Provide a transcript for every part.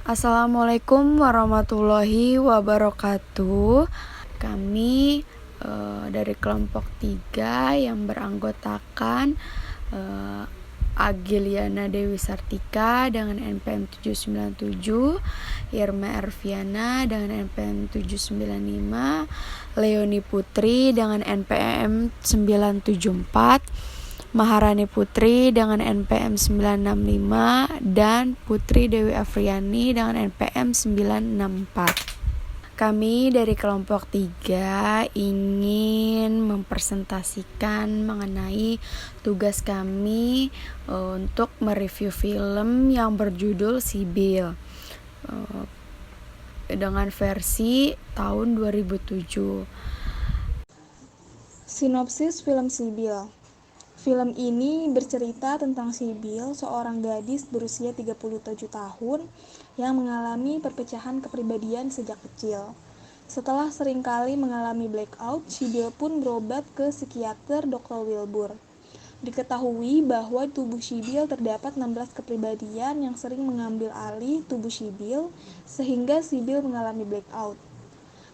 Assalamualaikum warahmatullahi wabarakatuh. Kami dari kelompok 3 yang beranggotakan Agiliana Dewi Sartika dengan NPM 797, Irma Erviana dengan NPM 795, Leoni Putri dengan NPM 974, Maharani Putri dengan NPM 965 dan Putri Dewi Afriani dengan NPM 964. Kami dari kelompok 3 ingin mempresentasikan mengenai tugas kami untuk mereview film yang berjudul Sibil dengan versi tahun 2007. Sinopsis film Sibil. Film ini bercerita tentang Sibil, seorang gadis berusia 37 tahun yang mengalami perpecahan kepribadian sejak kecil. Setelah seringkali mengalami blackout, Sibil pun berobat ke psikiater Dr. Wilbur. Diketahui bahwa tubuh Sibil terdapat 16 kepribadian yang sering mengambil alih tubuh Sibil sehingga Sibil mengalami blackout.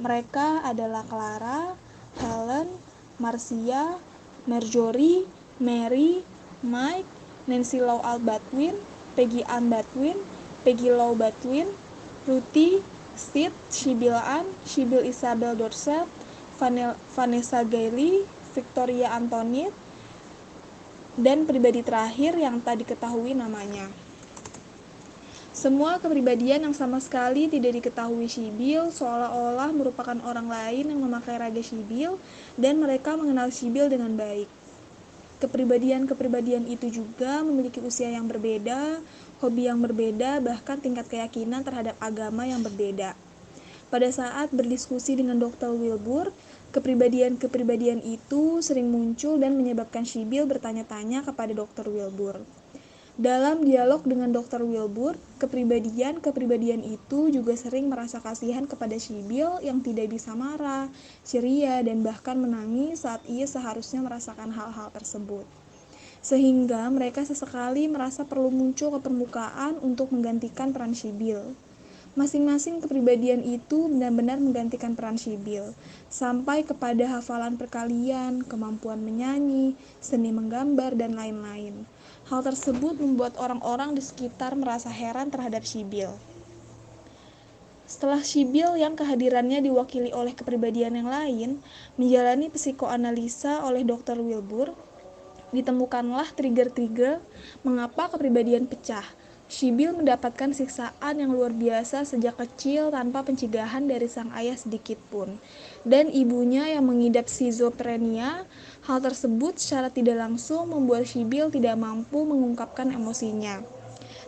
Mereka adalah Clara, Helen, Marcia, Marjorie, Mary, Mike, Nancy Lau Baldwin, Peggy Ann Baldwin, Peggy Lau Baldwin, Ruthie, Sid, Sibyl Ann, Sibyl Isabel Dorset, Vanessa Gailey, Victoria Antoinette, dan pribadi terakhir yang tak diketahui namanya. Semua kepribadian yang sama sekali tidak diketahui Sibil seolah-olah merupakan orang lain yang memakai raga Sibil dan mereka mengenal Sibil dengan baik. Kepribadian-kepribadian itu juga memiliki usia yang berbeda, hobi yang berbeda, bahkan tingkat keyakinan terhadap agama yang berbeda. Pada saat berdiskusi dengan Dr. Wilbur, kepribadian-kepribadian itu sering muncul dan menyebabkan Sibil bertanya-tanya kepada Dr. Wilbur. Dalam dialog dengan Dr. Wilbur, kepribadian-kepribadian itu juga sering merasa kasihan kepada Sibil yang tidak bisa marah, ceria, dan bahkan menangis saat ia seharusnya merasakan hal-hal tersebut. Sehingga mereka sesekali merasa perlu muncul ke permukaan untuk menggantikan peran Sibil. Masing-masing kepribadian itu benar-benar menggantikan peran Sibil, sampai kepada hafalan perkalian, kemampuan menyanyi, seni menggambar, dan lain-lain. Hal tersebut membuat orang-orang di sekitar merasa heran terhadap Sibil. Setelah Sibil yang kehadirannya diwakili oleh kepribadian yang lain menjalani psikoanalisa oleh Dr. Wilbur, ditemukanlah trigger-trigger mengapa kepribadian pecah. Sibil mendapatkan siksaan yang luar biasa sejak kecil tanpa pencegahan dari sang ayah sedikitpun, dan ibunya yang mengidap skizofrenia. Hal tersebut secara tidak langsung membuat Sibil tidak mampu mengungkapkan emosinya.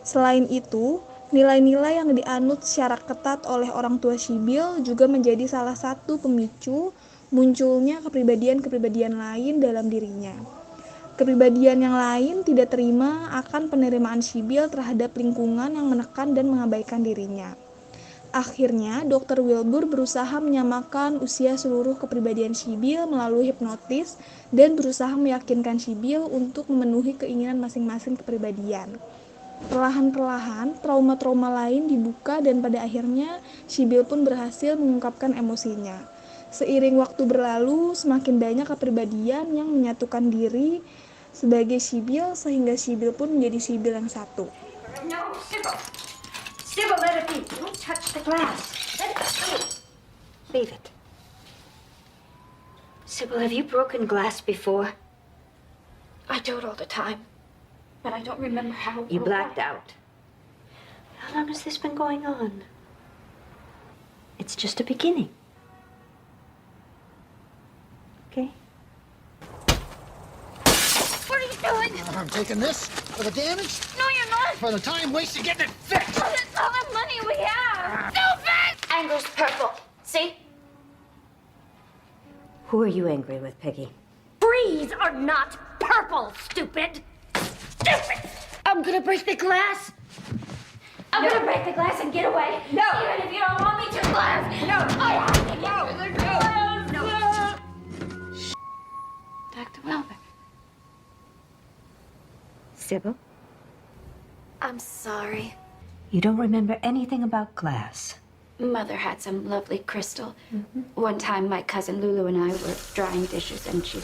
Selain itu, nilai-nilai yang dianut secara ketat oleh orang tua Sibil juga menjadi salah satu pemicu munculnya kepribadian-kepribadian lain dalam dirinya. Kepribadian yang lain tidak terima akan penerimaan Sibil terhadap lingkungan yang menekan dan mengabaikan dirinya. Akhirnya, Dr. Wilbur berusaha menyamakan usia seluruh kepribadian Sibil melalui hipnotis dan berusaha meyakinkan Sibil untuk memenuhi keinginan masing-masing kepribadian. Perlahan-perlahan, trauma-trauma lain dibuka dan pada akhirnya Sibil pun berhasil mengungkapkan emosinya. Seiring waktu berlalu, semakin banyak kepribadian yang menyatukan diri sebagai Sibil sehingga Sibil pun menjadi Sibil yang satu. No, Sybil. Sybil, let it be. Don't touch the glass. Let it be. Leave it. Sybil, have you broken glass before? I do it all the time, but I don't remember how. You blacked out. How long has this been going on? It's just a beginning. Okay? What are you doing? I'm taking this for the damage, No, you're not. for the time wasted getting it fixed. It's all the money we have. Stupid! Angle's purple. See? Who are you angry with, Peggy? Trees are not purple, stupid. Stupid! I'm gonna break the glass. I'm gonna break the glass and get away. No. Even if you don't want me to, glass. No. I have to get rid of the glass. No. Dr. Welbeck. Sybil? I'm sorry. You don't remember anything about glass? Mother had some lovely crystal. One time, my cousin Lulu and I were drying dishes, and she...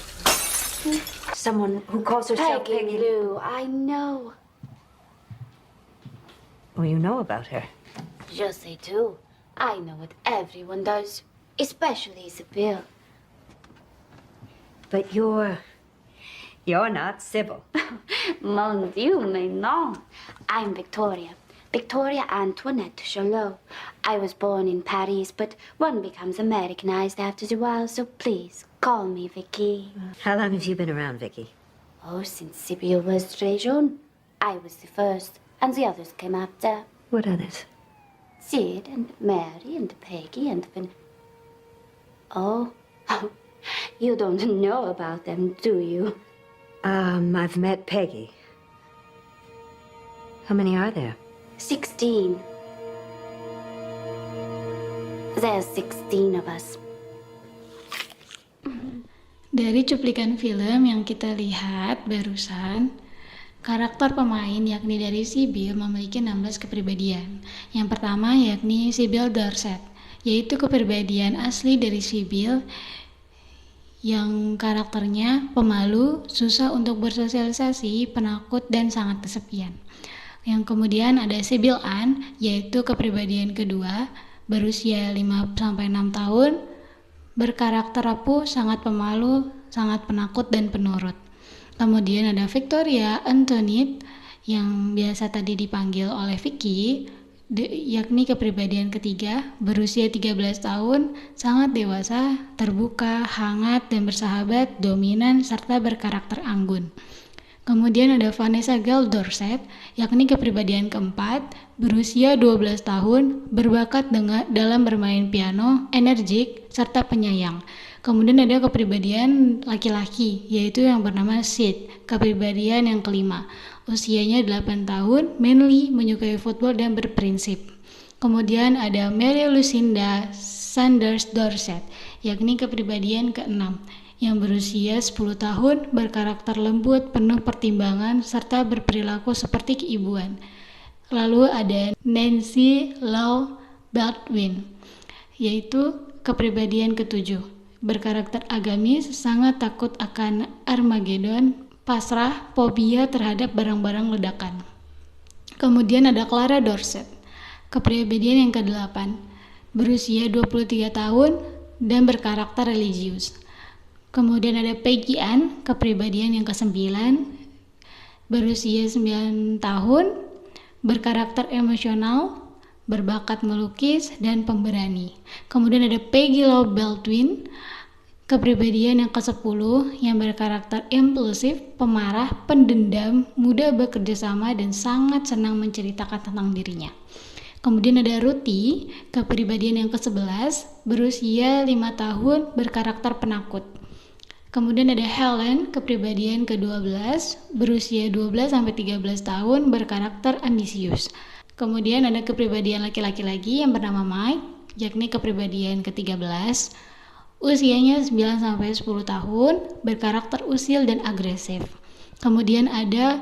Someone who calls herself Peggy Lou, I know. Oh, you know about her. Je sais too. I know what everyone does, especially Sibyl. But you're not Sybil. Mon Dieu, mais non. I'm Victoria. Victoria Antoinette Chalot. I was born in Paris, but one becomes Americanized after a while, so please call me Vicky. How long have you been around, Vicky? Oh, since Sibyl was très jeune. I was the first, and the others came after. What others? Sid and Mary and Peggy and Oh, you don't know about them, do you? I've met Peggy. How many are there? 16. There's 16 of us. Dari cuplikan film yang kita lihat barusan, karakter pemain yakni dari Sibyl memiliki 16 kepribadian. Yang pertama yakni Sibyl Dorset, yaitu kepribadian asli dari Sibyl yang karakternya pemalu, susah untuk bersosialisasi, penakut, dan sangat kesepian. Yang kemudian ada Sibyl Ann, yaitu kepribadian kedua, berusia 5-6 tahun, berkarakter rapuh, sangat pemalu, sangat penakut, dan penurut. Kemudian ada Victoria Antoinette, yang biasa tadi dipanggil oleh Vicky, yakni kepribadian ketiga, berusia 13 tahun, sangat dewasa, terbuka, hangat, dan bersahabat, dominan, serta berkarakter anggun. Kemudian ada Vanessa Gale Dorset, yakni kepribadian keempat, berusia 12 tahun, berbakat dalam bermain piano, energik, serta penyayang. Kemudian ada kepribadian laki-laki, yaitu yang bernama Sid, kepribadian yang kelima. Usianya 8 tahun, manly, menyukai football, dan berprinsip. Kemudian ada Mary Lucinda Sanders Dorset, yakni kepribadian keenam, yang berusia 10 tahun, berkarakter lembut, penuh pertimbangan, serta berperilaku seperti keibuan. Lalu ada Nancy Lau Baldwin, yaitu kepribadian ketujuh, berkarakter agamis, sangat takut akan Armageddon, pasrah, fobia terhadap barang-barang ledakan. Kemudian ada Clara Dorset, kepribadian yang ke-8, berusia 23 tahun dan berkarakter religius. Kemudian ada Peggy Ann, kepribadian yang ke-9, berusia 9 tahun, berkarakter emosional, berbakat melukis, dan pemberani. Kemudian ada Peggy Lou Baldwin, kepribadian yang ke-10, yang berkarakter impulsif, pemarah, pendendam, mudah bekerja sama, dan sangat senang menceritakan tentang dirinya. Kemudian ada Ruthie, kepribadian yang ke-11, berusia 5 tahun, berkarakter penakut. Kemudian ada Helen, kepribadian ke-12, berusia 12-13 tahun, berkarakter ambisius. Kemudian ada kepribadian laki-laki lagi yang bernama Mike, yakni kepribadian ke-13, usianya 9-10 tahun, berkarakter usil dan agresif. Kemudian ada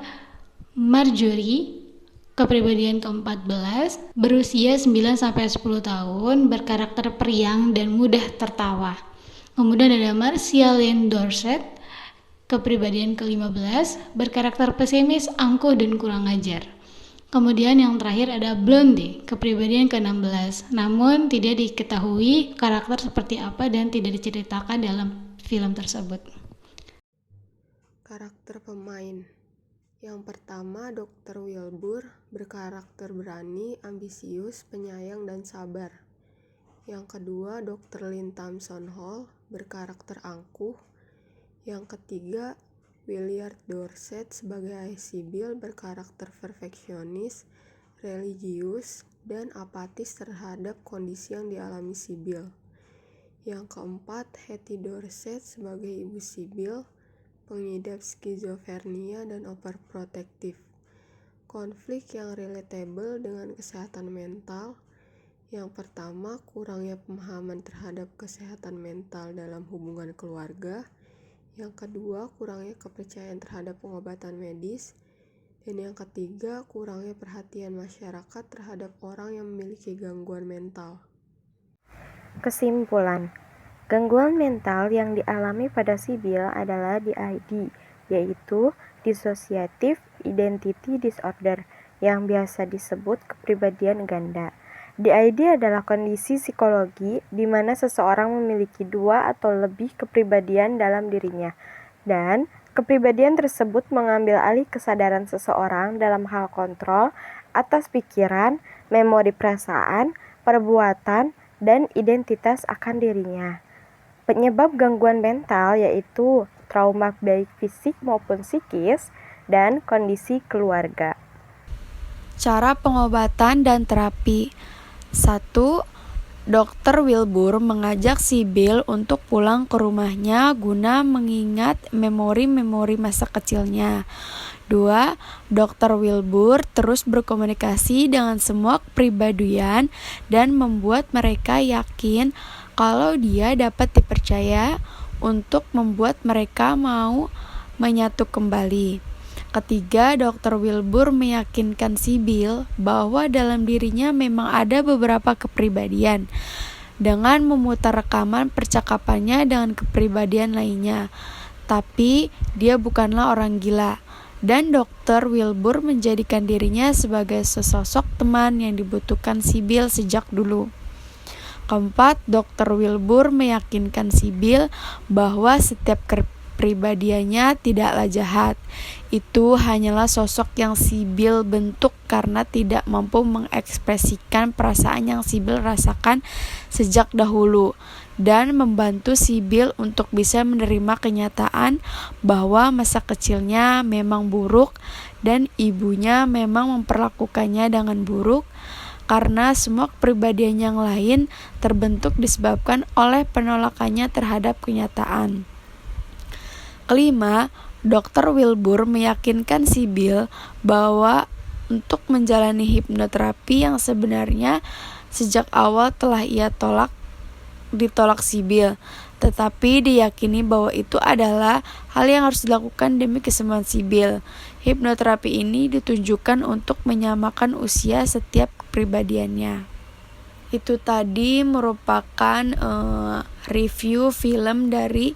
Marjorie, kepribadian ke-14, berusia 9-10 tahun, berkarakter periang dan mudah tertawa. Kemudian ada Marcia Lynn Dorset, kepribadian ke-15, berkarakter pesimis, angkuh, dan kurang ajar. Kemudian yang terakhir ada Blondie, kepribadian ke-16, namun tidak diketahui karakter seperti apa dan tidak diceritakan dalam film tersebut. Karakter pemain. Yang pertama, Dr. Wilbur, berkarakter berani, ambisius, penyayang, dan sabar. Yang kedua, Dr. Lynn Thompson Hall, berkarakter angkuh. Yang ketiga, Willard Dorset sebagai ayah Sibyl, berkarakter perfeksionis, religius, dan apatis terhadap kondisi yang dialami Sibyl. Yang keempat, Hetty Dorset sebagai ibu Sibyl, pengidap skizofrenia dan overprotective. Konflik yang relatable dengan kesehatan mental. Yang pertama, kurangnya pemahaman terhadap kesehatan mental dalam hubungan keluarga. Yang kedua, kurangnya kepercayaan terhadap pengobatan medis. Dan yang ketiga, kurangnya perhatian masyarakat terhadap orang yang memiliki gangguan mental. Kesimpulan, gangguan mental yang dialami pada Sibil adalah DID, yaitu Dissociative Identity Disorder, yang biasa disebut kepribadian ganda. DID adalah kondisi psikologi di mana seseorang memiliki 2 atau lebih kepribadian dalam dirinya, dan kepribadian tersebut mengambil alih kesadaran seseorang dalam hal kontrol atas pikiran, memori perasaan, perbuatan, dan identitas akan dirinya. Penyebab gangguan mental yaitu trauma baik fisik maupun psikis dan kondisi keluarga. Cara pengobatan dan terapi. 1. Dr. Wilbur mengajak Sibyl untuk pulang ke rumahnya guna mengingat memori-memori masa kecilnya. 2. Dr. Wilbur terus berkomunikasi dengan semua kepribadian dan membuat mereka yakin kalau dia dapat dipercaya untuk membuat mereka mau menyatu kembali. Ketiga, Dr. Wilbur meyakinkan Sibyl bahwa dalam dirinya memang ada beberapa kepribadian dengan memutar rekaman percakapannya dengan kepribadian lainnya. Tapi dia bukanlah orang gila. Dan Dr. Wilbur menjadikan dirinya sebagai sesosok teman yang dibutuhkan Sibyl sejak dulu. Keempat, Dr. Wilbur meyakinkan Sibyl bahwa setiap kepribadiannya tidaklah jahat. Itu hanyalah sosok yang Sibyl bentuk karena tidak mampu mengekspresikan perasaan yang Sibyl rasakan sejak dahulu, dan membantu Sibyl untuk bisa menerima kenyataan bahwa masa kecilnya memang buruk dan ibunya memang memperlakukannya dengan buruk karena semua kepribadian yang lain terbentuk disebabkan oleh penolakannya terhadap kenyataan. Kelima, Dr. Wilbur meyakinkan Sibyl bahwa untuk menjalani hipnoterapi yang sebenarnya sejak awal telah ditolak Sibyl, tetapi diyakini bahwa itu adalah hal yang harus dilakukan demi kesembuhan Sibyl. Hipnoterapi ini ditujukan untuk menyamakan usia setiap kepribadiannya. Itu tadi merupakan review film dari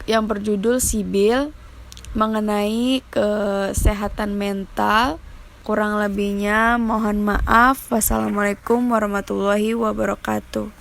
yang berjudul Sibyl mengenai kesehatan mental. Kurang lebihnya mohon maaf. Wassalamualaikum warahmatullahi wabarakatuh.